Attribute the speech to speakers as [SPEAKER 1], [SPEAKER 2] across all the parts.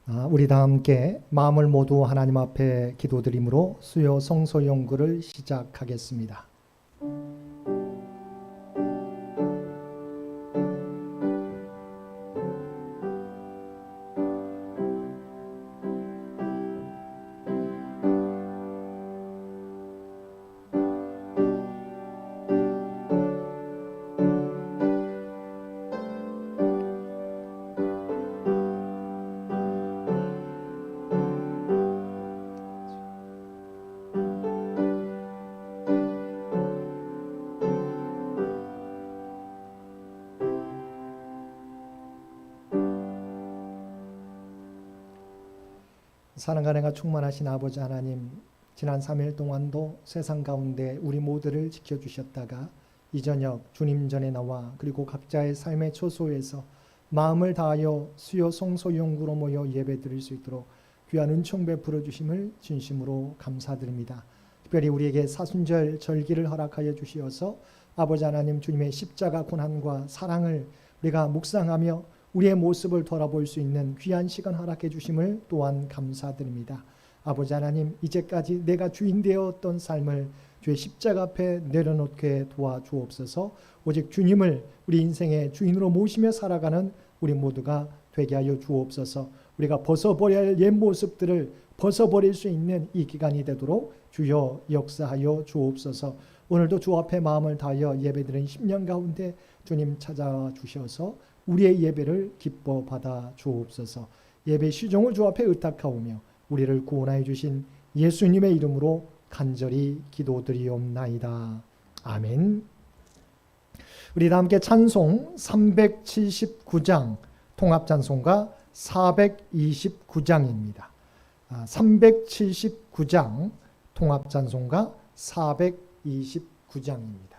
[SPEAKER 1] 우리 다 함께 마음을 모두 하나님 앞에 기도드림으로 수요 성소 연구를 시작하겠습니다. 사랑과 은혜가 충만하신 아버지 하나님, 지난 3일 동안도 세상 가운데 우리 모두를 지켜주셨다가 이 저녁 주님 전에 나와 그리고 각자의 삶의 초소에서 마음을 다하여 수요 성소 연구로 모여 예배드릴 수 있도록 귀한 은총 베풀어 주심을 진심으로 감사드립니다. 특별히 우리에게 사순절 절기를 허락하여 주시어서 아버지 하나님 주님의 십자가 고난과 사랑을 우리가 묵상하며 우리의 모습을 돌아볼 수 있는 귀한 시간 허락해 주심을 또한 감사드립니다. 아버지 하나님, 이제까지 내가 주인 되었던 삶을 주의 십자가 앞에 내려놓게 도와주옵소서. 오직 주님을 우리 인생의 주인으로 모시며 살아가는 우리 모두가 되게 하여 주옵소서. 우리가 벗어버려야 할 옛 모습들을 벗어버릴 수 있는 이 기간이 되도록 주여 역사하여 주옵소서. 오늘도 주 앞에 마음을 다하여 예배드린 10년 가운데 주님 찾아와 주셔서 우리의 예배를 기뻐 받아 주옵소서. 예배 시종을 주 앞에 의탁하오며 우리를 구원하여 주신 예수님의 이름으로 간절히 기도드리옵나이다. 아멘. 우리 다 함께 찬송 379장 통합찬송가 429장입니다. 379장 통합찬송가 429장입니다.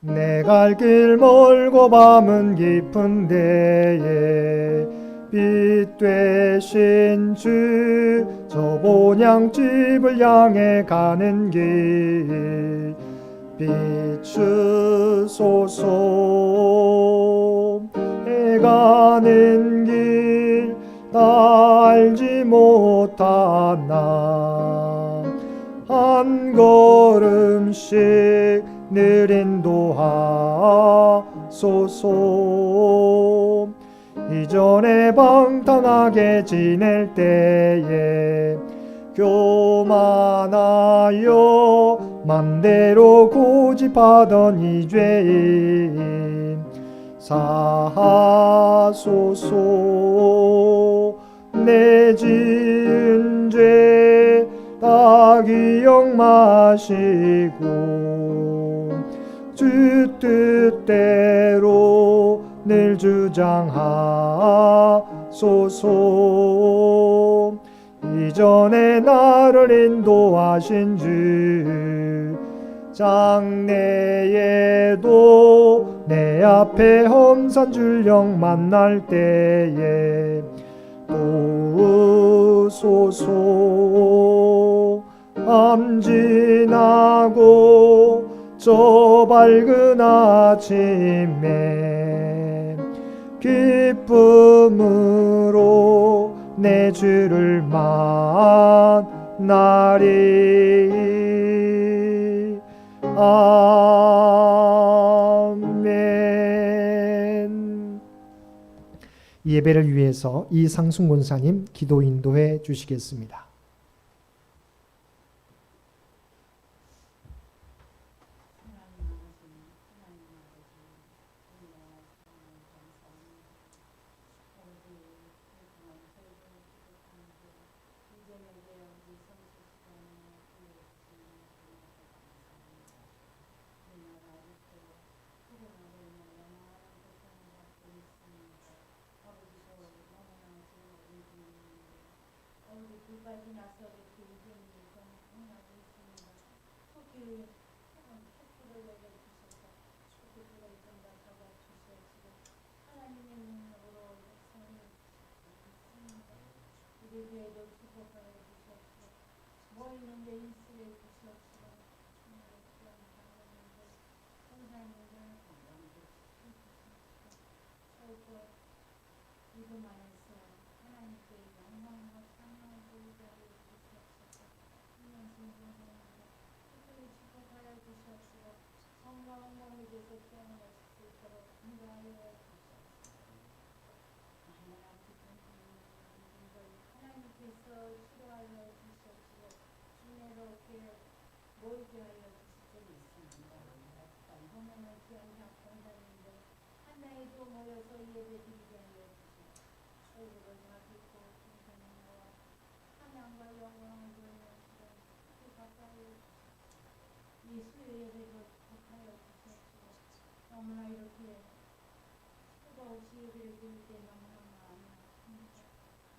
[SPEAKER 1] 내 갈 길 멀고 밤은 깊은 데에 빛 되신 주 저 본향집을 향해 가는 길 비추소서. 해가는 길 다 알지 못하나 한 걸음씩 늘 인도하소서. 이전에 방탕하게 지낼 때에 교만하여 맘대로 고집하던 이 죄인 사하소서. 내 지은 죄 다 기억 마시고 주 뜻대로 늘 주장하소서. 이전에 나를 인도하신 주 장래에도 내 앞에 험산 줄령 만날 때에 도우소서. 밤 지나고 저 밝은 아침에 기쁨으로 내 주를 만나리. 아멘. 이 예배를 위해서 이상순 권사님 기도 인도해 주시겠습니다.
[SPEAKER 2] 지금 안에서 하나님께 영광과 찬양을 돌리게 하여 주시옵소서. 신령신령하여 특별히 축복하여 주시옵소서. 건강한 몸이 돼서 태어날 수 있도록 인도하여 주시옵소서. 하나님께서 치료하여 주시옵소서. 주님께 모이게 하여 주실 줄이 있습니다. 보면은 귀한 공단인데 하나에도 모여서 예배드리게 하여 주시옵소서. 얼굴을 가지고 풍성한 나와 찬양과 영광을 돌리는 시간 그 가까이 이 수요 예배를 부탁하여 주시옵소서. 너무나 이렇게 수고 없이 예배를 드릴 때 너무나 마음이 아픕니다.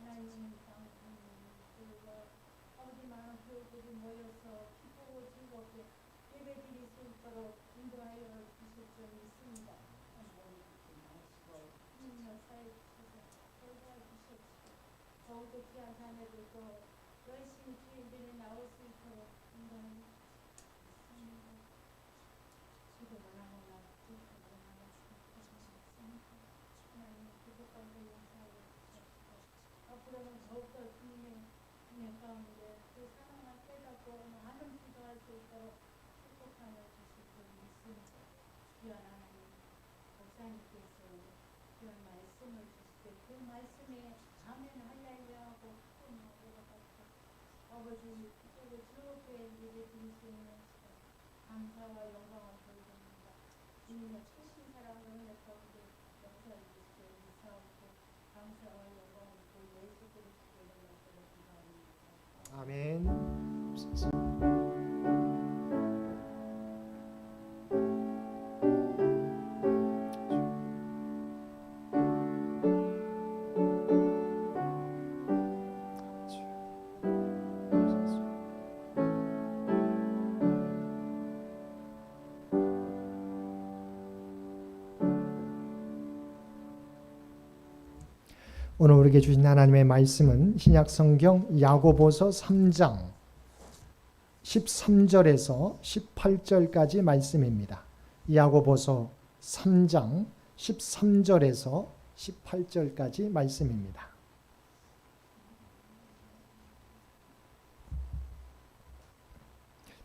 [SPEAKER 2] 하나님 당신들과 아버지 많은 교우들이 모여서 기쁘고 즐겁게 예배드릴 수 있도록 인도하여 주실 줄 믿습니다. 머리 붓지 마시고 주님 역사에 주셔서 돌보아 주시옵소서. 더욱더 귀한 자녀들도 열심히 주일들에 나올 수 있도록 인도하여 주시옵소서. 기도만 하거나 기도만 하겠습니다. 하나님 기도감을 용서하여 주시옵소서. 앞으로는 더욱더 주님의 은혜 가운데 그 사랑을 깨닫고 많은 기도할 수 있도록 축복하여 주실 줄 믿습니다. 귀한 하나님, 목사님께서 귀한 말씀을 주실 때 그 말씀에 아멘 할렐루야하고 아버지 기도를 즐겁게 예배드릴 수 있는 시간 감사와 영광을 돌립니다. 주님의 크신 사랑과 은혜 가운데 역사해 주시되 감사하고 감사와 영광을 그 예수 그리스도의 이름으로 기도합니다.
[SPEAKER 1] 아멘. 오늘 우리에게 주신 하나님의 말씀은 신약성경 야고보서 3장 13절에서 18절까지 말씀입니다. 야고보서 3장 13절에서 18절까지 말씀입니다.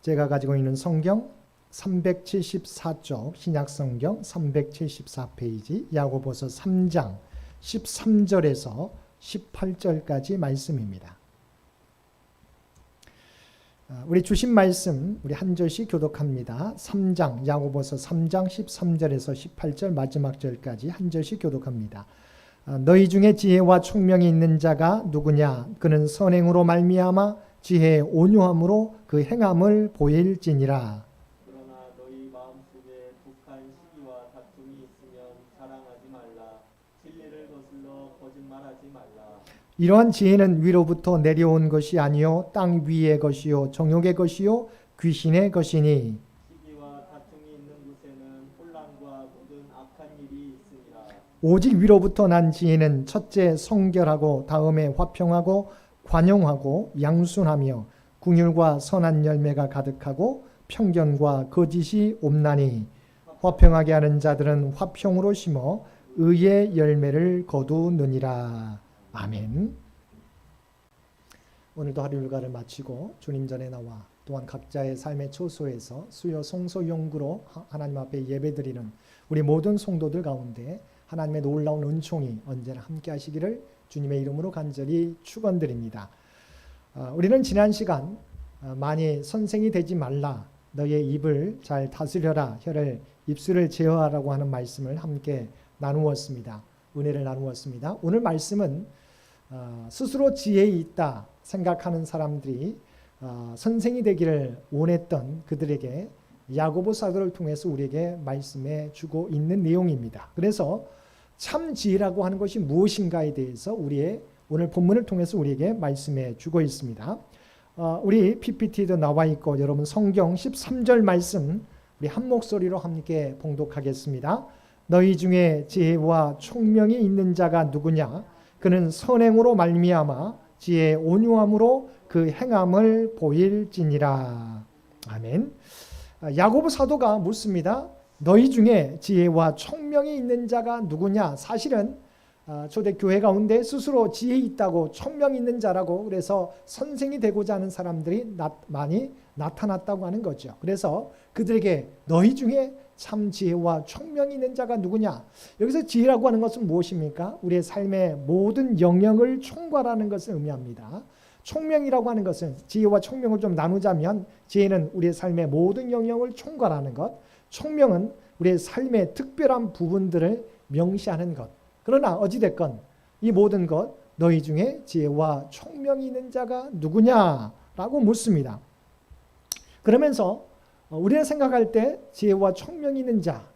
[SPEAKER 1] 제가 가지고 있는 성경 374쪽 신약성경 374페이지 야고보서 3장 13절에서 18절까지 말씀입니다. 우리 주신 말씀 우리 한 절씩 교독합니다. 3장 야고보서 3장 13절에서 18절 마지막 절까지 한 절씩 교독합니다. 너희 중에 지혜와 총명이 있는 자가 누구냐? 그는 선행으로 말미암아 지혜의 온유함으로 그 행함을 보일지니라.
[SPEAKER 3] 그러나 너희 마음속에 독한 시기와 다툼이 있으면 자랑하지 말라. 진리를 거슬러 거짓말하지 말라.
[SPEAKER 1] 이러한 지혜는 위로부터 내려온 것이 아니요 땅 위의 것이요 정욕의 것이요 귀신의 것이니
[SPEAKER 3] 시기와 다툼이 있는 곳에는 혼란과 모든 악한 일이 있으니라.
[SPEAKER 1] 오직 위로부터 난 지혜는 첫째 성결하고 다음에 화평하고 관용하고 양순하며 긍휼과 선한 열매가 가득하고 편견과 거짓이 없나니 화평하게 하는 자들은 화평으로 심어 의의 열매를 거두느니라. 아멘. 오늘도 하루 일과를 마치고 주님 전에 나와 또한 각자의 삶의 초소에서 수요 성소 용구로 하나님 앞에 예배드리는 우리 모든 성도들 가운데 하나님의 놀라운 은총이 언제나 함께 하시기를 주님의 이름으로 간절히 축원드립니다. 우리는 지난 시간 많이 선생이 되지 말라, 너의 입을 잘 다스려라, 혀를 입술을 제어하라고 하는 말씀을 함께 나누었습니다. 은혜를 나누었습니다. 오늘 말씀은 스스로 지혜 있다 생각하는 사람들이 선생이 되기를 원했던 그들에게 야고보 사도를 통해서 우리에게 말씀해 주고 있는 내용입니다. 그래서 참 지혜라고 하는 것이 무엇인가에 대해서 우리의 오늘 본문을 통해서 우리에게 말씀해 주고 있습니다. 우리 PPT도 나와 있고 여러분 성경 13절 말씀 우리 한 목소리로 함께 봉독하겠습니다. 너희 중에 지혜와 총명이 있는 자가 누구냐? 그는 선행으로 말미암아 지혜의 온유함으로 그 행함을 보일지니라. 아멘. 야고보 사도가 묻습니다. 너희 중에 지혜와 총명이 있는 자가 누구냐? 사실은 초대교회 가운데 스스로 지혜 있다고 총명 있는 자라고 그래서 선생이 되고자 하는 사람들이 많이 나타났다고 하는 거죠. 그래서 그들에게 너희 중에 참 지혜와 총명이 있는 자가 누구냐? 여기서 지혜라고 하는 것은 무엇입니까? 우리의 삶의 모든 영역을 총괄하는 것을 의미합니다. 총명이라고 하는 것은 지혜와 총명을 좀 나누자면 지혜는 우리의 삶의 모든 영역을 총괄하는 것, 총명은 우리의 삶의 특별한 부분들을 명시하는 것. 그러나 어찌됐건 이 모든 것 너희 중에 지혜와 총명이 있는 자가 누구냐라고 묻습니다. 그러면서 우리가 생각할 때 지혜와 총명이 있는 자,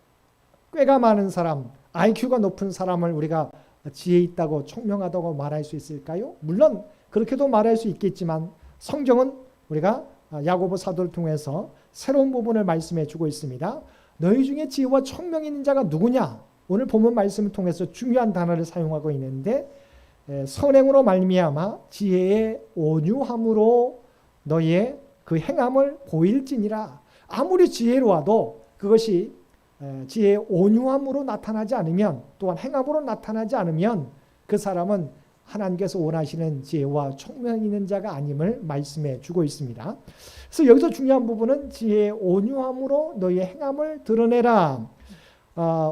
[SPEAKER 1] 꾀가 많은 사람, IQ가 높은 사람을 우리가 지혜 있다고 총명하다고 말할 수 있을까요? 물론 그렇게도 말할 수 있겠지만 성경은 우리가 야고보 사도를 통해서 새로운 부분을 말씀해 주고 있습니다. 너희 중에 지혜와 총명이 있는 자가 누구냐? 오늘 본문 말씀을 통해서 중요한 단어를 사용하고 있는데 선행으로 말미암아 지혜의 온유함으로 너희의 그 행함을 보일지니라. 아무리 지혜로워도 그것이 지혜의 온유함으로 나타나지 않으면 또한 행함으로 나타나지 않으면 그 사람은 하나님께서 원하시는 지혜와 총명 있는 자가 아님을 말씀해 주고 있습니다. 그래서 여기서 중요한 부분은 지혜의 온유함으로 너희의 행함을 드러내라.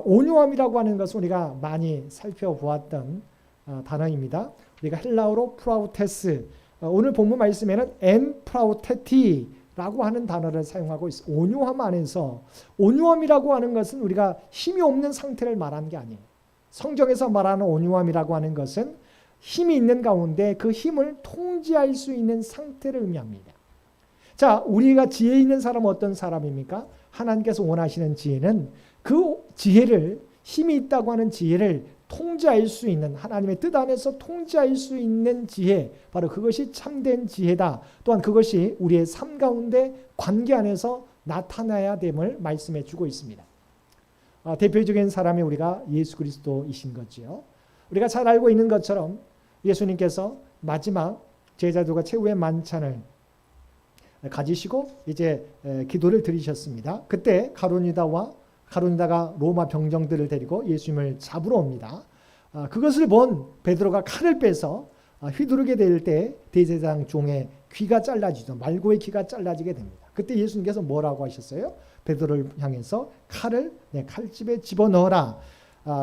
[SPEAKER 1] 온유함이라고 하는 것은 우리가 많이 살펴보았던 단어입니다. 우리가 헬라어로 프라우테스, 오늘 본문 말씀에는 엔 프라우테티라고 하는 단어를 사용하고 있습니다. 온유함 안에서 온유함이라고 하는 것은 우리가 힘이 없는 상태를 말하는 게 아니에요. 성경에서 말하는 온유함이라고 하는 것은 힘이 있는 가운데 그 힘을 통제할 수 있는 상태를 의미합니다. 자, 우리가 지혜 있는 사람은 어떤 사람입니까? 하나님께서 원하시는 지혜는 그 지혜를, 힘이 있다고 하는 지혜를 통제할 수 있는, 하나님의 뜻 안에서 통제할 수 있는 지혜, 바로 그것이 참된 지혜다. 또한 그것이 우리의 삶 가운데 관계 안에서 나타나야 됨을 말씀해 주고 있습니다. 대표적인 사람이 우리가 예수 그리스도이신 거지요. 우리가 잘 알고 있는 것처럼 예수님께서 마지막 제자들과 최후의 만찬을 가지시고 이제 기도를 드리셨습니다. 그때 가룟유다가 로마 병정들을 데리고 예수님을 잡으러 옵니다. 그것을 본 베드로가 칼을 빼서 휘두르게 될 때 대제사장 종의 귀가 잘라지죠. 말고의 귀가 잘라지게 됩니다. 그때 예수님께서 뭐라고 하셨어요? 베드로를 향해서 칼집에 집어넣어라.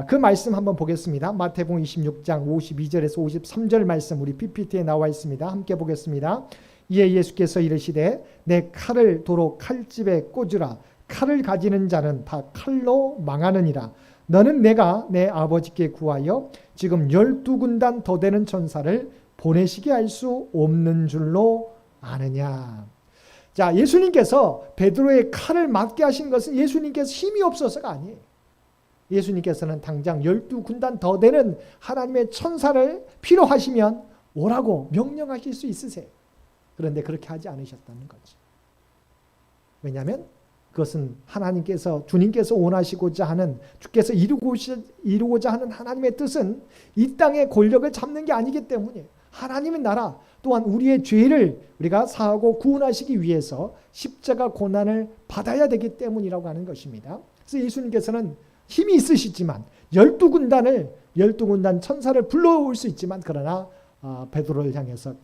[SPEAKER 1] 그 말씀 한번 보겠습니다. 마태복음 26장 52절에서 53절 말씀 우리 PPT에 나와 있습니다. 함께 보겠습니다. 이에 예수께서 이르시되 내 칼을 도로 칼집에 꽂으라. 칼을 가지는 자는 다 칼로 망하느니라. 너는 내가 내 아버지께 구하여 지금 12군단 더 되는 천사를 보내시게 할 수 없는 줄로 아느냐. 자, 예수님께서 베드로의 칼을 맞게 하신 것은 예수님께서 힘이 없어서가 아니에요. 예수님께서는 당장 12군단 더 되는 하나님의 천사를 필요하시면 오라고 명령하실 수 있으세요. 그런데 그렇게 하지 않으셨다는 거죠. 왜냐하면 그것은 주님께서 원하시고자 하는, 주께서 이루고자 하는 하나님의 뜻은 이 땅의 권력을 잡는 게 아니기 때문이에요. 하나님의 나라 또한 우리의 죄를 우리가 사하고 구원하시기 위해서 십자가 고난을 받아야 되기 때문이라고 하는 것입니다. 그래서 예수님께서는 힘이 있으시지만 12군단 천사를 불러올 수 있지만 그러나 베드로를 향해서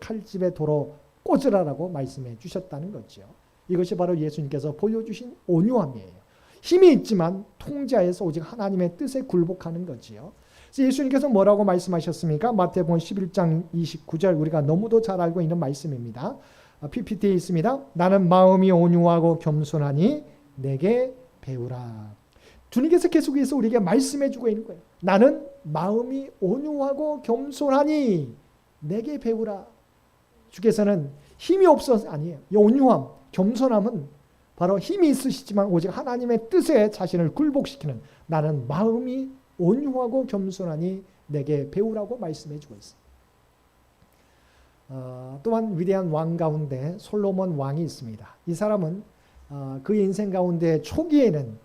[SPEAKER 1] 칼집에 도로 꽂으라라고 말씀해 주셨다는 거죠. 이것이 바로 예수님께서 보여주신 온유함이에요. 힘이 있지만 통제하에서 오직 하나님의 뜻에 굴복하는 거지요. 그래서 예수님께서 뭐라고 말씀하셨습니까? 마태복음 11장 29절 우리가 너무도 잘 알고 있는 말씀입니다. PPT에 있습니다. 나는 마음이 온유하고 겸손하니 내게 배우라. 주님께서 계속해서 우리에게 말씀해 주고 있는 거예요. 나는 마음이 온유하고 겸손하니 내게 배우라. 주께서는 힘이 없어서 아니에요. 이 온유함, 겸손함은 바로 힘이 있으시지만 오직 하나님의 뜻에 자신을 굴복시키는, 나는 마음이 온유하고 겸손하니 내게 배우라고 말씀해 주고 있습니다. 또한 위대한 왕 가운데 솔로몬 왕이 있습니다. 이 사람은 그 인생 가운데 초기에는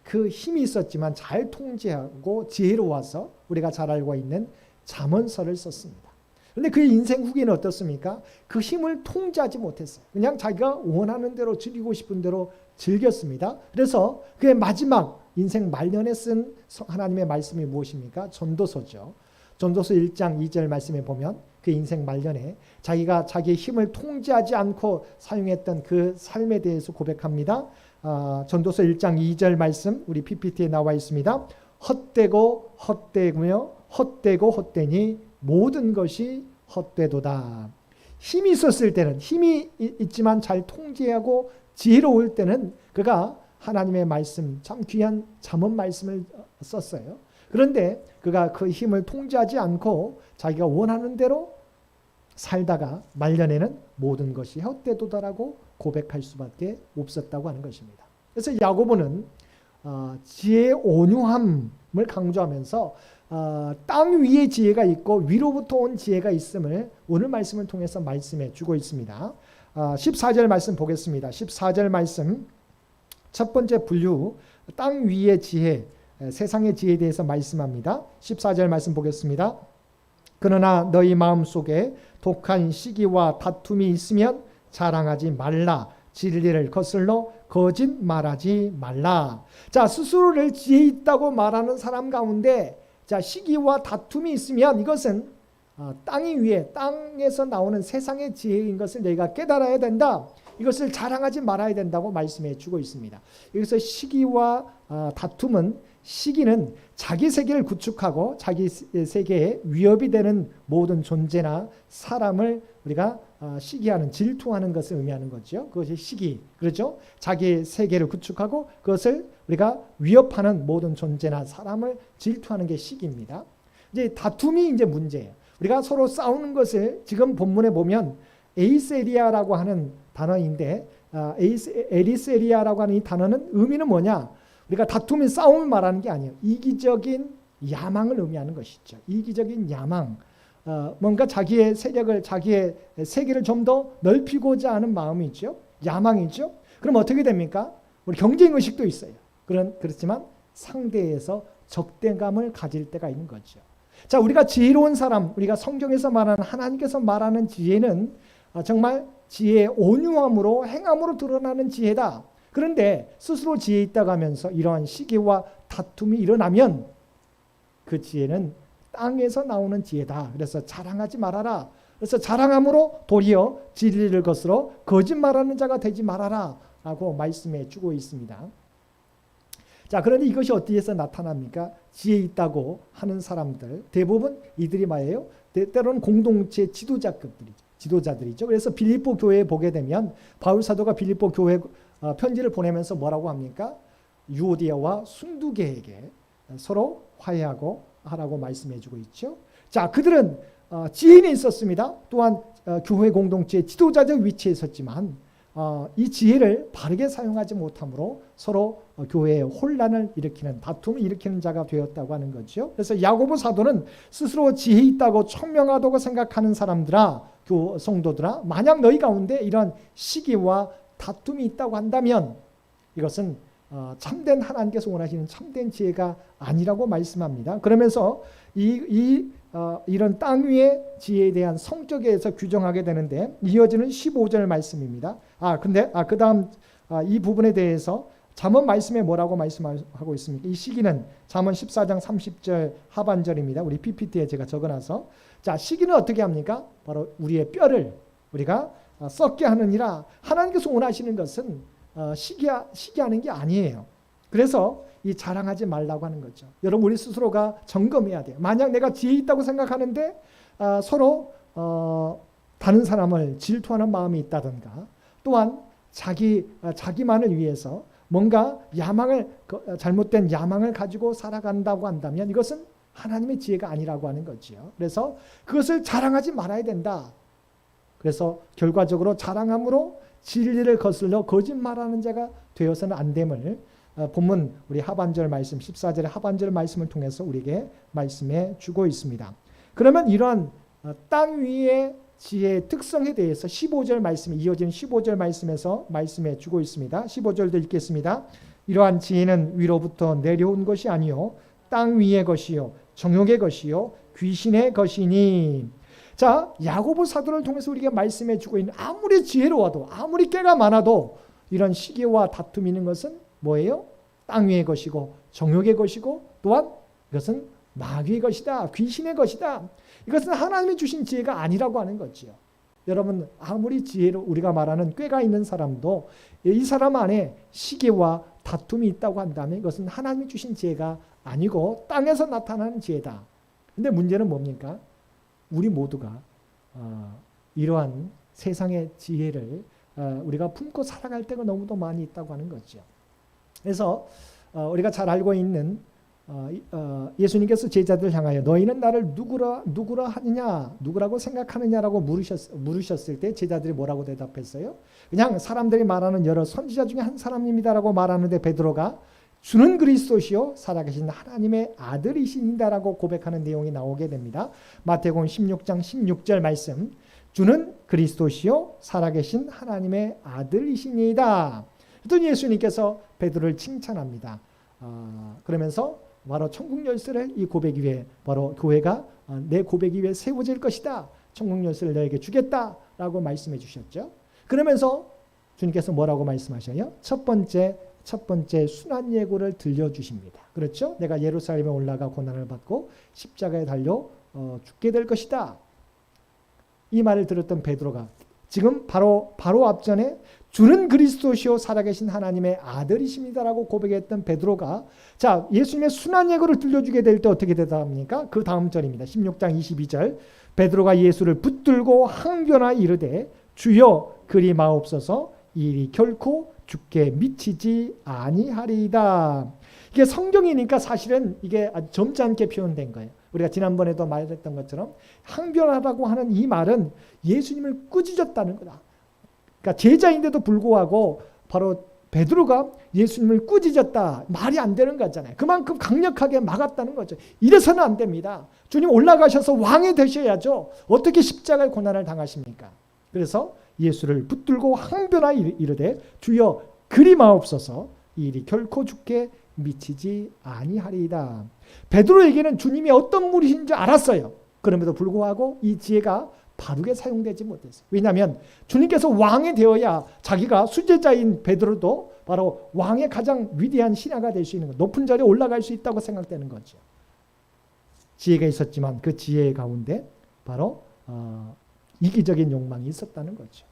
[SPEAKER 1] 그 힘이 있었지만 잘 통제하고 지혜로워서 우리가 잘 알고 있는 잠언서를 썼습니다. 그런데 그의 인생 후기는 어떻습니까? 그 힘을 통제하지 못했어요. 그냥 자기가 원하는 대로 즐기고 싶은 대로 즐겼습니다. 그래서 그의 마지막 인생 말년에 쓴 하나님의 말씀이 무엇입니까? 전도서죠. 전도서 1장 2절 말씀에 보면 그 인생 말년에 자기가 자기의 힘을 통제하지 않고 사용했던 그 삶에 대해서 고백합니다. 전도서 1장 2절 말씀 우리 PPT에 나와 있습니다. 헛되고 헛되며 헛되고 헛되니 모든 것이 헛되도다. 힘이 있었을 때는 힘이 있지만 잘 통제하고 지혜로울 때는 그가 하나님의 말씀 참 귀한 잠언 말씀을 썼어요. 그런데 그가 그 힘을 통제하지 않고 자기가 원하는 대로 살다가 말년에는 모든 것이 헛되도다라고 고백할 수밖에 없었다고 하는 것입니다. 그래서 야고보는 지혜의 온유함을 강조하면서 땅 위에 지혜가 있고 위로부터 온 지혜가 있음을 오늘 말씀을 통해서 말씀해 주고 있습니다. 14절 말씀 보겠습니다. 14절 말씀 첫 번째 분류 땅 위의 지혜, 세상의 지혜에 대해서 말씀합니다. 14절 말씀 보겠습니다. 그러나 너희 마음속에 독한 시기와 다툼이 있으면 자랑하지 말라. 진리를 거슬러 거짓 말하지 말라. 자, 스스로를 지혜 있다고 말하는 사람 가운데 자, 시기와 다툼이 있으면 이것은 땅이 위에 땅에서 나오는 세상의 지혜인 것을 너희가 깨달아야 된다. 이것을 자랑하지 말아야 된다고 말씀해 주고 있습니다. 여기서 시기와 다툼은 시기는 자기 세계를 구축하고 자기 세계에 위협이 되는 모든 존재나 사람을 우리가 시기하는 질투하는 것을 의미하는 거죠. 그것이 시기. 그렇죠? 자기 세계를 구축하고 그것을 우리가 위협하는 모든 존재나 사람을 질투하는 게 시기입니다. 이제 다툼이 이제 문제예요. 우리가 서로 싸우는 것을 지금 본문에 보면 에이세리아라고 하는 단어인데 에리세리아라고 하는 이 단어는 의미는 뭐냐? 우리가 다툼이 싸움을 말하는 게 아니에요. 이기적인 야망을 의미하는 것이죠. 이기적인 야망. 뭔가 자기의 세력을 자기의 세계를 좀 더 넓히고자 하는 마음이죠. 야망이죠. 그럼 어떻게 됩니까? 우리 경쟁 의식도 있어요. 그렇지만 상대에서 적대감을 가질 때가 있는 거죠. 자, 우리가 지혜로운 사람, 우리가 성경에서 말하는 하나님께서 말하는 지혜는 정말 지혜의 온유함으로 행함으로 드러나는 지혜다. 그런데 스스로 지혜 있다고 하면서 이러한 시기와 다툼이 일어나면 그 지혜는 땅에서 나오는 지혜다. 그래서 자랑하지 말아라. 그래서 자랑함으로 도리어 진리를 거스러 거짓말하는 자가 되지 말아라 라고 말씀해 주고 있습니다. 자, 그런데 이것이 어디에서 나타납니까? 지혜 있다고 하는 사람들 대부분 이들이 말이에요. 때로는 공동체 지도자들이죠. 그래서 빌립보 교회에 보게 되면 바울 사도가 빌립보 교회 편지를 보내면서 뭐라고 합니까? 유오디아와 순두계에게 서로 화해하고 하라고 말씀해주고 있죠. 자, 그들은 지혜는 있었습니다. 또한 교회 공동체의 지도자적 위치에 있었지만 이 지혜를 바르게 사용하지 못함으로 서로 교회에 혼란을 일으키는 다툼을 일으키는 자가 되었다고 하는 거죠. 그래서 야고보 사도는 스스로 지혜 있다고 청명하다고 생각하는 사람들아, 성도들아, 만약 너희 가운데 이런 시기와 다툼이 있다고 한다면 이것은 참된 하나님께서 원하시는 참된 지혜가 아니라고 말씀합니다. 그러면서 이런 땅 위의 지혜에 대한 성격에서 규정하게 되는데 이어지는 15절 말씀입니다. 근데 그다음 이 부분에 대해서 잠언 말씀에 뭐라고 말씀하고 있습니까? 이 시기는 잠언 14장 30절 하반절입니다. 우리 PPT에 제가 적어놔서 자, 시기는 어떻게 합니까? 바로 우리의 뼈를 우리가 썩게 하느니라. 하나님께서 원하시는 것은 시기하는 게 아니에요. 그래서 이 자랑하지 말라고 하는 거죠. 여러분 우리 스스로가 점검해야 돼요. 만약 내가 지혜 있다고 생각하는데 서로 다른 사람을 질투하는 마음이 있다든가 또한 자기만을 위해서 뭔가 잘못된 야망을 가지고 살아간다고 한다면 이것은 하나님의 지혜가 아니라고 하는 거죠. 그래서 그것을 자랑하지 말아야 된다. 그래서 결과적으로 자랑함으로 진리를 거슬러 거짓말하는 자가 되어서는 안 됨을 본문 우리 하반절 말씀 14절의 하반절 말씀을 통해서 우리에게 말씀해 주고 있습니다. 그러면 이러한 땅 위의 지혜의 특성에 대해서 15절 말씀이 이어진 15절 말씀에서 말씀해 주고 있습니다. 15절도 읽겠습니다. 이러한 지혜는 위로부터 내려온 것이 아니요 땅 위의 것이요 정욕의 것이요 귀신의 것이니. 자, 야고보 사도를 통해서 우리가 말씀해 주고 있는 아무리 지혜로워도 아무리 깨가 많아도 이런 시기와 다툼이 있는 것은 뭐예요? 땅 위의 것이고 정욕의 것이고 또한 이것은 마귀의 것이다. 귀신의 것이다. 이것은 하나님이 주신 지혜가 아니라고 하는 거지요. 여러분 아무리 지혜로 우리가 말하는 꾀가 있는 사람도 이 사람 안에 시기와 다툼이 있다고 한다면 이것은 하나님이 주신 지혜가 아니고 땅에서 나타나는 지혜다. 근데 문제는 뭡니까? 우리 모두가 이러한 세상의 지혜를 우리가 품고 살아갈 때가 너무도 많이 있다고 하는 거죠. 그래서 우리가 잘 알고 있는 예수님께서 제자들을 향하여 너희는 나를 누구라 하느냐, 누구라고 생각하느냐라고 물으셨을 때 제자들이 뭐라고 대답했어요? 그냥 사람들이 말하는 여러 선지자 중에 한 사람입니다라고 말하는데 베드로가 주는 그리스도시요 살아계신 하나님의 아들이시니다라고 고백하는 내용이 나오게 됩니다. 마태복음 16장 16절 말씀, 주는 그리스도시요 살아계신 하나님의 아들이시니이다. 그랬더니 예수님께서 베드로를 칭찬합니다. 그러면서 바로 천국 열쇠를 이 고백 위에 바로 교회가 내 고백 위에 세워질 것이다. 천국 열쇠를 너에게 주겠다라고 말씀해 주셨죠. 그러면서 주님께서 뭐라고 말씀하셔요? 첫 번째 순환 예고를 들려주십니다. 그렇죠? 내가 예루살렘에 올라가 고난을 받고 십자가에 달려 죽게 될 것이다. 이 말을 들었던 베드로가 지금 바로 앞전에 주는 그리스도시요 살아계신 하나님의 아들이십니다라고 고백했던 베드로가 자 예수님의 순환 예고를 들려주게 될 때 어떻게 대답합니까? 그 다음 절입니다. 16장 22절 베드로가 예수를 붙들고 항변하여 이르되 주여 그리 마옵소서 이 일이 결코 죽게 미치지 아니하리이다. 이게 성경이니까 사실은 이게 아주 점잖게 표현된 거예요. 우리가 지난번에도 말했던 것처럼 항변하라고 하는 이 말은 예수님을 꾸짖었다는 거다. 그러니까 제자인데도 불구하고 바로 베드로가 예수님을 꾸짖었다. 말이 안 되는 거잖아요. 그만큼 강력하게 막았다는 거죠. 이래서는 안 됩니다. 주님 올라가셔서 왕이 되셔야죠. 어떻게 십자가의 고난을 당하십니까? 그래서 예수를 붙들고 항변하여 이르되 주여 그리 마옵소서 이 일이 결코 죽게 미치지 아니하리이다. 베드로에게는 주님이 어떤 분이신지 알았어요. 그럼에도 불구하고 이 지혜가 바르게 사용되지 못했어요. 왜냐하면 주님께서 왕이 되어야 자기가 수제자인 베드로도 바로 왕의 가장 위대한 신하가 될 수 있는 것, 높은 자리에 올라갈 수 있다고 생각되는 거죠. 지혜가 있었지만 그 지혜 가운데 바로 이기적인 욕망이 있었다는 거죠.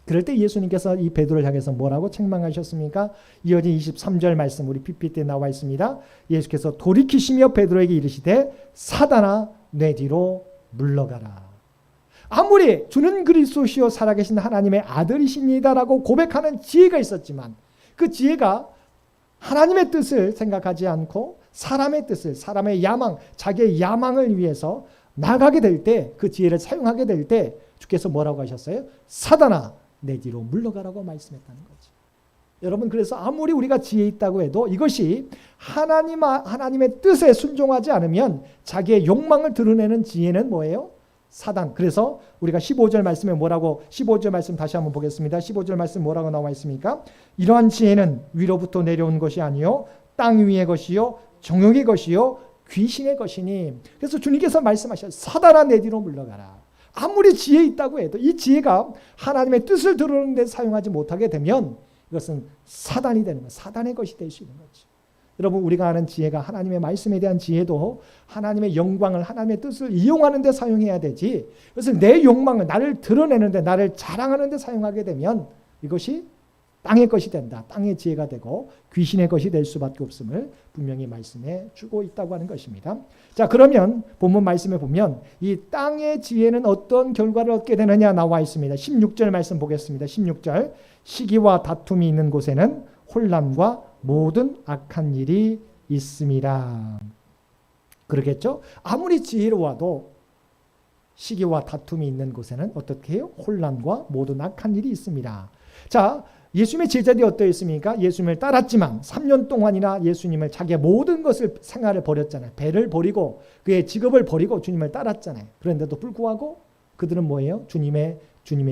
[SPEAKER 1] 그럴 때 예수님께서 이 베드로를 향해서 뭐라고 책망하셨습니까? 이어진 23절 말씀 우리 PPT에 나와 있습니다. 예수께서 돌이키시며 베드로에게 이르시되 사단아 내 뒤로 물러가라. 아무리 주는 그리스도시요 살아계신 하나님의 아들이십니다라고 고백하는 지혜가 있었지만 그 지혜가 하나님의 뜻을 생각하지 않고 사람의 뜻을, 사람의 야망, 자기의 야망을 위해서 나가게 될 때 그 지혜를 사용하게 될 때 주께서 뭐라고 하셨어요? 사단아 내 뒤로 물러가라고 말씀했다는 거죠. 여러분 그래서 아무리 우리가 지혜 있다고 해도 이것이 하나님의 뜻에 순종하지 않으면 자기의 욕망을 드러내는 지혜는 뭐예요? 사단. 그래서 우리가 15절 말씀에 뭐라고 15절 말씀 다시 한번 보겠습니다. 15절 말씀 뭐라고 나와 있습니까? 이러한 지혜는 위로부터 내려온 것이 아니요 땅 위의 것이요 정욕의 것이요 귀신의 것이니. 그래서 주님께서 말씀하셨어요. 사단아 내 뒤로 물러가라. 아무리 지혜 있다고 해도 이 지혜가 하나님의 뜻을 드러내는 데 사용하지 못하게 되면 이것은 사단이 되는 거예요. 사단의 것이 될 수 있는 거죠. 여러분 우리가 아는 지혜가 하나님의 말씀에 대한 지혜도 하나님의 영광을 하나님의 뜻을 이용하는 데 사용해야 되지. 그래서 내 욕망을 나를 드러내는 데 나를 자랑하는 데 사용하게 되면 이것이 땅의 것이 된다. 땅의 지혜가 되고 귀신의 것이 될 수밖에 없음을 분명히 말씀해 주고 있다고 하는 것입니다. 자 그러면 본문 말씀에 보면 이 땅의 지혜는 어떤 결과를 얻게 되느냐 나와 있습니다. 16절 말씀 보겠습니다. 16절 시기와 다툼이 있는 곳에는 혼란과 모든 악한 일이 있습니다. 그러겠죠? 아무리 지혜로워도 시기와 다툼이 있는 곳에는 어떻게 해요? 혼란과 모든 악한 일이 있습니다. 자, 예수님의 제자들이 어떠했습니까? 예수님을 따랐지만 3년 동안이나 예수님을 자기의 모든 것을 생활을 버렸잖아요. 배를 버리고 그의 직업을 버리고 주님을 따랐잖아요. 그런데도 불구하고 그들은 뭐예요? 주님의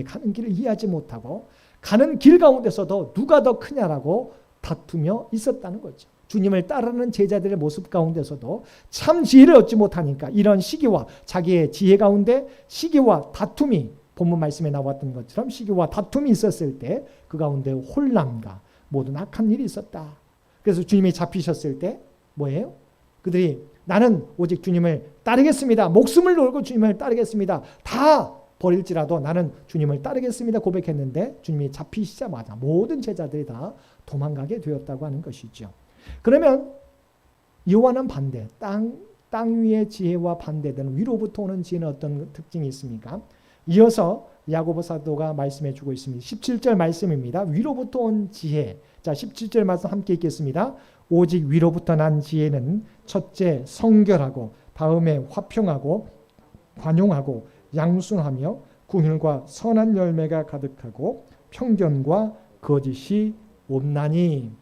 [SPEAKER 1] 가는 길을 이해하지 못하고 가는 길 가운데서도 누가 더 크냐라고 다투며 있었다는 거죠. 주님을 따르는 제자들의 모습 가운데서도 참 지혜를 얻지 못하니까 이런 시기와 자기의 지혜 가운데 시기와 다툼이 본문 말씀에 나왔던 것처럼 시기와 다툼이 있었을 때 그 가운데 혼란과 모든 악한 일이 있었다. 그래서 주님이 잡히셨을 때 뭐예요? 그들이 나는 오직 주님을 따르겠습니다. 목숨을 걸고 주님을 따르겠습니다. 다 버릴지라도 나는 주님을 따르겠습니다. 고백했는데 주님이 잡히시자마자 모든 제자들이 다 도망가게 되었다고 하는 것이죠. 그러면 이와는 반대, 땅 위의 지혜와 반대되는 위로부터 오는 지혜는 어떤 특징이 있습니까? 이어서 야고보 사도가 말씀해 주고 있습니다. 17절 말씀입니다. 위로부터 온 지혜. 자, 17절 말씀 함께 읽겠습니다. 오직 위로부터 난 지혜는 첫째 성결하고 다음에 화평하고 관용하고 양순하며 궁휼과 선한 열매가 가득하고 편견과 거짓이 없나니.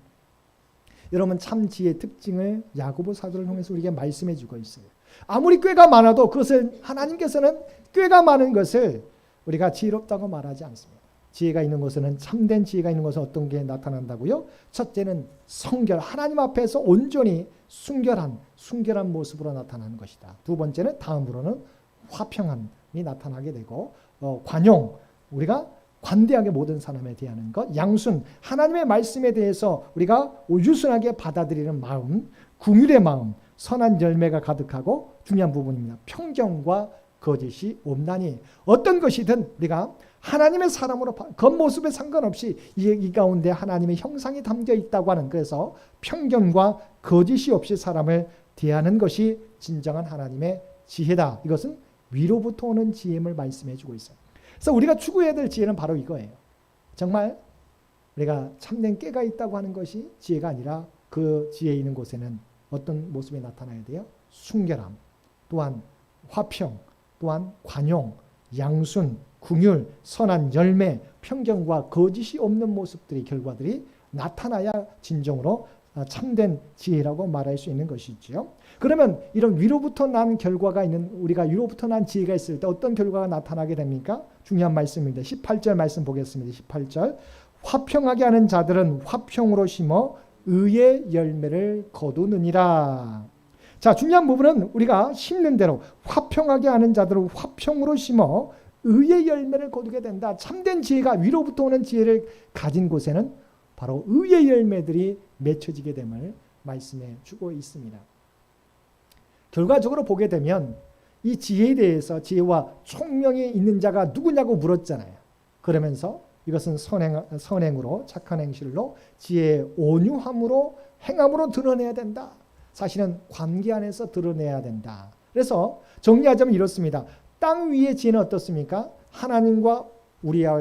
[SPEAKER 1] 여러분 참 지혜의 특징을 야고보 사도를 통해서 우리에게 말씀해 주고 있어요. 아무리 꾀가 많아도 그것을 하나님께서는 꾀가 많은 것을 우리가 지혜롭다고 말하지 않습니다. 지혜가 있는 곳에는 참된 지혜가 있는 곳은 어떤 게 나타난다고요? 첫째는 성결, 하나님 앞에서 온전히 순결한 모습으로 나타나는 것이다. 두 번째는 다음으로는 화평함이 나타나게 되고 관용, 우리가 관대하게 모든 사람에 대하는 것, 양순, 하나님의 말씀에 대해서 우리가 유순하게 받아들이는 마음, 긍휼의 마음, 선한 열매가 가득하고 중요한 부분입니다. 편견과 거짓이 없나니. 어떤 것이든 우리가 하나님의 사람으로 겉모습에 상관없이 이 가운데 하나님의 형상이 담겨 있다고 하는, 그래서 편견과 거짓이 없이 사람을 대하는 것이 진정한 하나님의 지혜다. 이것은 위로부터 오는 지혜임을 말씀해 주고 있어요. 그래서 우리가 추구해야 될 지혜는 바로 이거예요. 정말 우리가 참된 깨가 있다고 하는 것이 지혜가 아니라 그 지혜 있는 곳에는 어떤 모습이 나타나야 돼요? 순결함, 또한 화평, 또한 관용, 양순, 긍휼, 선한 열매, 편견과 거짓이 없는 모습들이, 결과들이 나타나야 진정으로 참된 지혜라고 말할 수 있는 것이지요. 그러면 이런 위로부터 난 결과가 있는, 우리가 위로부터 난 지혜가 있을 때 어떤 결과가 나타나게 됩니까? 중요한 말씀입니다. 18절 말씀 보겠습니다. 18절. 화평하게 하는 자들은 화평으로 심어 의의 열매를 거두느니라. 자, 중요한 부분은 우리가 심는 대로 화평하게 하는 자들은 화평으로 심어 의의 열매를 거두게 된다. 참된 지혜가, 위로부터 오는 지혜를 가진 곳에는 바로 의의 열매들이 맺혀지게 됨을 말씀해 주고 있습니다. 결과적으로 보게 되면 이 지혜에 대해서, 지혜와 총명이 있는 자가 누구냐고 물었잖아요. 그러면서 이것은 선행으로, 착한 행실로, 지혜의 온유함으로, 행함으로 드러내야 된다. 사실은 관계 안에서 드러내야 된다. 그래서 정리하자면 이렇습니다. 땅 위의 지혜는 어떻습니까? 하나님과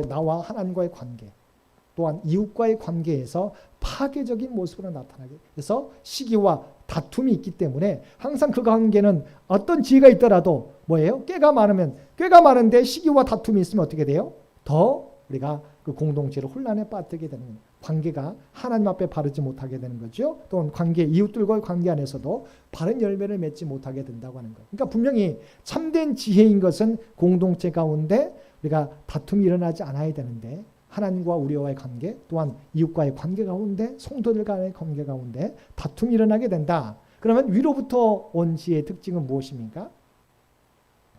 [SPEAKER 1] 나와 하나님과의 관계, 또한 이웃과의 관계에서 파괴적인 모습으로 나타나게, 그래서 시기와 다툼이 있기 때문에 항상 그 관계는 어떤 지혜가 있더라도 뭐예요? 꾀가 많은데 시기와 다툼이 있으면 어떻게 돼요? 더 우리가 그 공동체를 혼란에 빠뜨리게 되는 거예요. 관계가 하나님 앞에 바르지 못하게 되는 거죠. 또한 관계, 이웃들과의 관계 안에서도 바른 열매를 맺지 못하게 된다고 하는 거예요. 그러니까 분명히 참된 지혜인 것은 공동체 가운데 우리가 다툼이 일어나지 않아야 되는데, 하나님과 우리와의 관계, 또한 이웃과의 관계 가운데, 성도들 간의 관계 가운데 다툼이 일어나게 된다. 그러면 위로부터 온 지혜의 특징은 무엇입니까?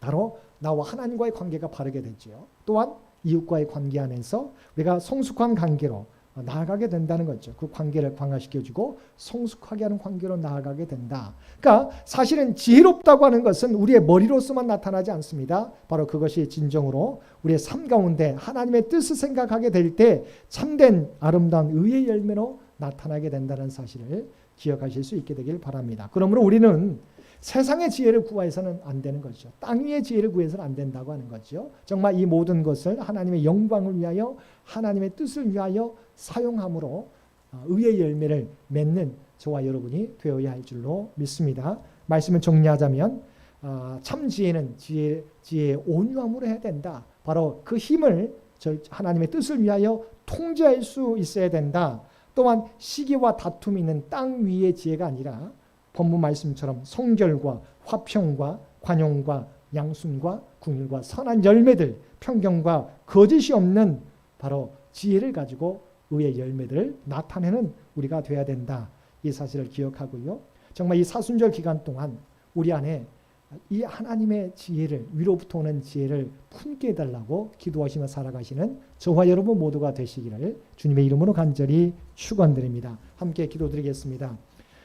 [SPEAKER 1] 바로 나와 하나님과의 관계가 바르게 되죠. 또한 이웃과의 관계 안에서 우리가 성숙한 관계로 나아가게 된다는 거죠. 그 관계를 강화시켜주고 성숙하게 하는 관계로 나아가게 된다. 그러니까 사실은 지혜롭다고 하는 것은 우리의 머리로서만 나타나지 않습니다. 바로 그것이 진정으로 우리의 삶 가운데 하나님의 뜻을 생각하게 될 때 참된 아름다운 의의 열매로 나타나게 된다는 사실을 기억하실 수 있게 되길 바랍니다. 그러므로 우리는 세상의 지혜를 구해서는 안 되는 거죠. 땅 위의 지혜를 구해서는 안 된다고 하는 거죠. 정말 이 모든 것을 하나님의 영광을 위하여, 하나님의 뜻을 위하여 사용함으로 의의 열매를 맺는 저와 여러분이 되어야 할 줄로 믿습니다. 말씀을 정리하자면 참 지혜는 지혜의 온유함으로 해야 된다. 바로 그 힘을 하나님의 뜻을 위하여 통제할 수 있어야 된다. 또한 시기와 다툼이 있는 땅 위의 지혜가 아니라 본문 말씀처럼 성결과 화평과 관용과 양순과 긍휼과 선한 열매들, 편견과 거짓이 없는 바로 지혜를 가지고 의의 열매들을 나타내는 우리가 되어야 된다. 이 사실을 기억하고요. 정말 이 사순절 기간 동안 우리 안에 이 하나님의 지혜를, 위로부터 오는 지혜를 품게 해달라고 기도하시며 살아가시는 저와 여러분 모두가 되시기를 주님의 이름으로 간절히 축원드립니다. 함께 기도드리겠습니다.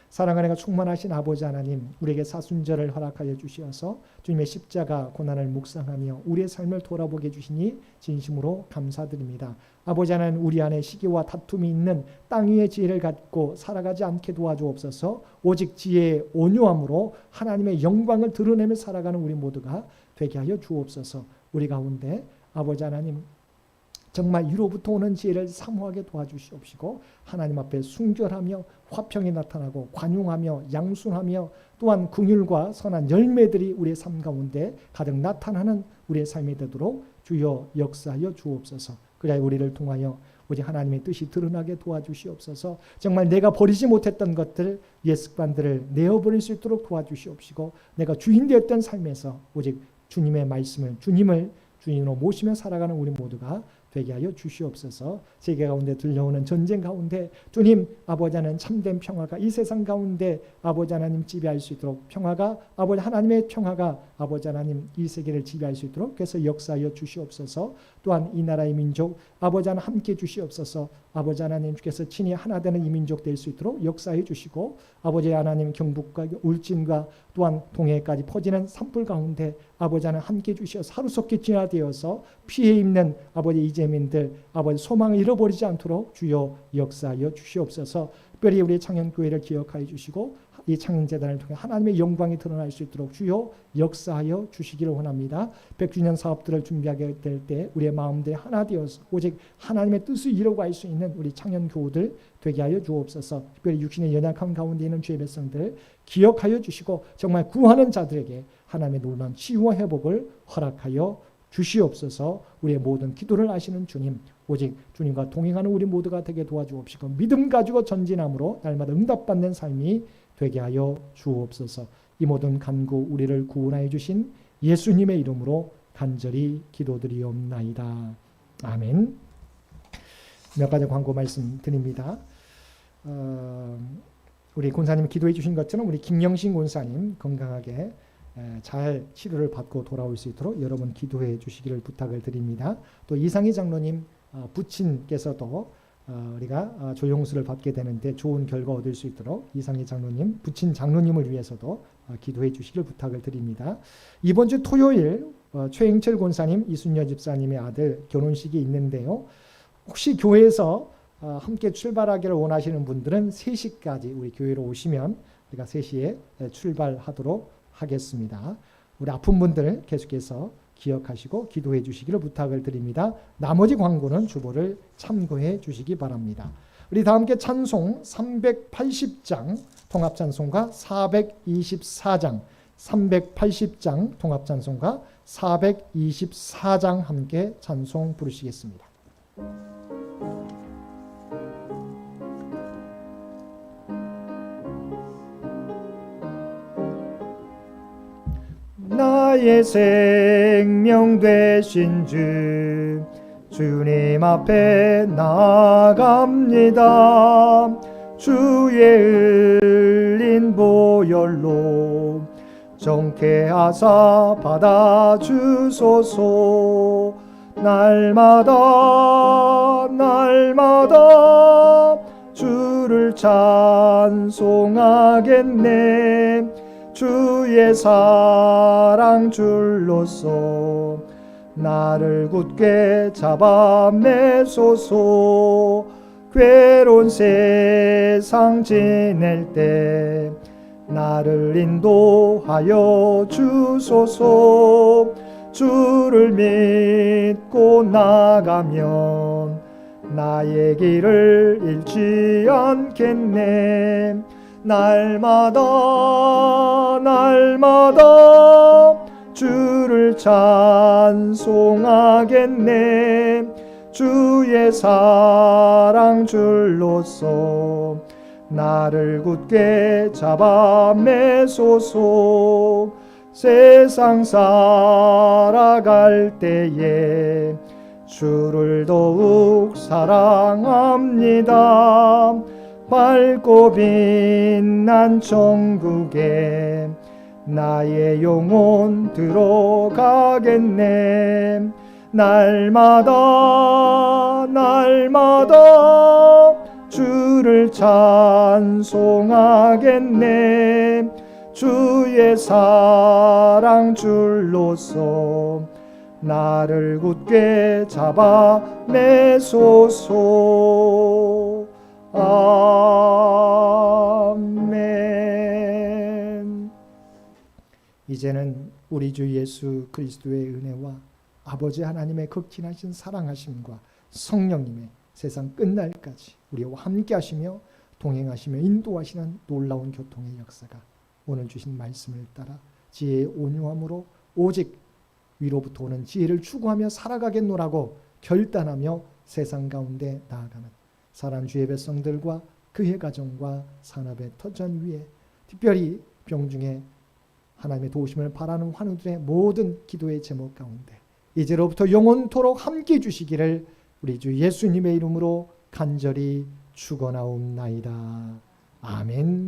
[SPEAKER 1] 사랑하는 충만하신 아버지 하나님, 우리에게 사순절을 허락하여 주시어서 주님의 십자가 고난을 묵상하며 우리의 삶을 돌아보게 해주시니 진심으로 감사드립니다. 아버지 하나님, 우리 안에 시기와 다툼이 있는 땅 위의 지혜를 갖고 살아가지 않게 도와주옵소서. 오직 지혜의 온유함으로 하나님의 영광을 드러내며 살아가는 우리 모두가 되게 하여 주옵소서. 우리 가운데 아버지 하나님, 정말 위로부터 오는 지혜를 사모하게 도와주시옵시고 하나님 앞에 순결하며 화평이 나타나고 관용하며 양순하며 또한 긍휼과 선한 열매들이 우리의 삶 가운데 가득 나타나는 우리의 삶이 되도록 주여 역사하여 주옵소서. 그래야 우리를 통하여 오직 하나님의 뜻이 드러나게 도와주시옵소서. 정말 내가 버리지 못했던 것들, 옛 습관들을 내어버릴 수 있도록 도와주시옵시고 내가 주인 되었던 삶에서 오직 주님의 말씀을, 주님을 주인으로 모시며 살아가는 우리 모두가 되게 하여 주시옵소서. 세계 가운데 들려오는 전쟁 가운데 주님 아버지 하나님 참된 평화가 이 세상 가운데 아버지 하나님 지배할 수 있도록 평화가 아버지 하나님의 평화가 아버지 하나님 이 세계를 지배할 수 있도록 그래서 역사하여 주시옵소서. 또한 이 나라의 민족 아버지 하나님 함께 주시옵소서. 아버지 하나님 주께서 친히 하나 되는 이 민족 될 수 있도록 역사해 주시고 아버지 하나님 경북과 울진과 또한 동해까지 퍼지는 산불 가운데 아버지 하나님 함께 주시어서 하루속히 진화되어서 피해 입는 아버지 이재민들 아버지 소망을 잃어버리지 않도록 주여 역사하여 주시옵소서. 특별히 우리 창현교회를 기억하여 주시고 이 창현재단을 통해 하나님의 영광이 드러날 수 있도록 주여 역사하여 주시기를 원합니다. 100주년 사업들을 준비하게 될 때 우리의 마음들이 하나 되어서 오직 하나님의 뜻을 이루어갈 수 있는 우리 창현교우들 되게 하여 주옵소서. 특별히 육신의 연약함 가운데 있는 주의 백성들 기억하여 주시고 정말 구하는 자들에게 하나님의 놀라운 치유와 회복을 허락하여 주시옵소서. 우리의 모든 기도를 아시는 주님, 오직 주님과 동행하는 우리 모두가 되게 도와주옵시고 믿음 가지고 전진함으로 날마다 응답받는 삶이 되게 하여 주옵소서. 이 모든 간구 우리를 구원하여 주신 예수님의 이름으로 간절히 기도드리옵나이다. 아멘. 몇 가지 광고 말씀 드립니다. 우리 권사님 기도해 주신 것처럼 우리 김영신 권사님 건강하게 잘 치료를 받고 돌아올 수 있도록 여러분 기도해 주시기를 부탁을 드립니다. 또 이상희 장로님 부친께서도 우리가 조용수를 받게 되는데 좋은 결과 얻을 수 있도록 이상희 장로님, 부친 장로님을 위해서도 기도해 주시길 부탁을 드립니다. 이번 주 토요일 최행철 권사님, 이순여 집사님의 아들 결혼식이 있는데요. 혹시 교회에서 함께 출발하기를 원하시는 분들은 3시까지 우리 교회로 오시면 우리가 3시에 출발하도록 하겠습니다. 우리 아픈 분들 계속해서 기억하시고 기도해 주시기를 부탁을 드립니다. 나머지 광고는 주보를 참고해 주시기 바랍니다. 우리 다 함께 찬송 380장 통합찬송가 424장 380장 통합찬송가 424장 함께 찬송 부르시겠습니다. 나의 생명 되신 주 주님 앞에 나아갑니다. 주의 흘린 보혈로 정케하사 받아주소서. 날마다 날마다 주를 찬송하겠네. 주의 사랑 줄로서 나를 굳게 잡아 매소서. 괴로운 세상 지낼 때 나를 인도하여 주소서. 주를 믿고 나가면 나의 길을 잃지 않겠네. 날마다 날마다 주를 찬송하겠네. 주의 사랑 줄로서 나를 굳게 잡아 매소서. 세상 살아갈 때에 주를 더욱 사랑합니다. 밝고 빛난 천국에 나의 영혼 들어가겠네. 날마다 주를 찬송하겠네. 주의 사랑 줄로서 나를 굳게 잡아내소서. 아멘. 이제는 우리 주 예수 그리스도의 은혜와 아버지 하나님의 극진하신 사랑하심과 성령님의 세상 끝날까지 우리와 함께 하시며 동행하시며 인도하시는 놀라운 교통의 역사가 오늘 주신 말씀을 따라 지혜의 온유함으로 오직 위로부터 오는 지혜를 추구하며 살아가겠노라고 결단하며 세상 가운데 나아가는 사랑 주의 백성들과 그의 가정과 산업의 터전 위에 특별히 병중에 하나님의 도우심을 바라는 환우들의 모든 기도의 제목 가운데 이제로부터 영원토록 함께 해주시기를 우리 주 예수님의 이름으로 간절히 축원하옵나이다. 아멘.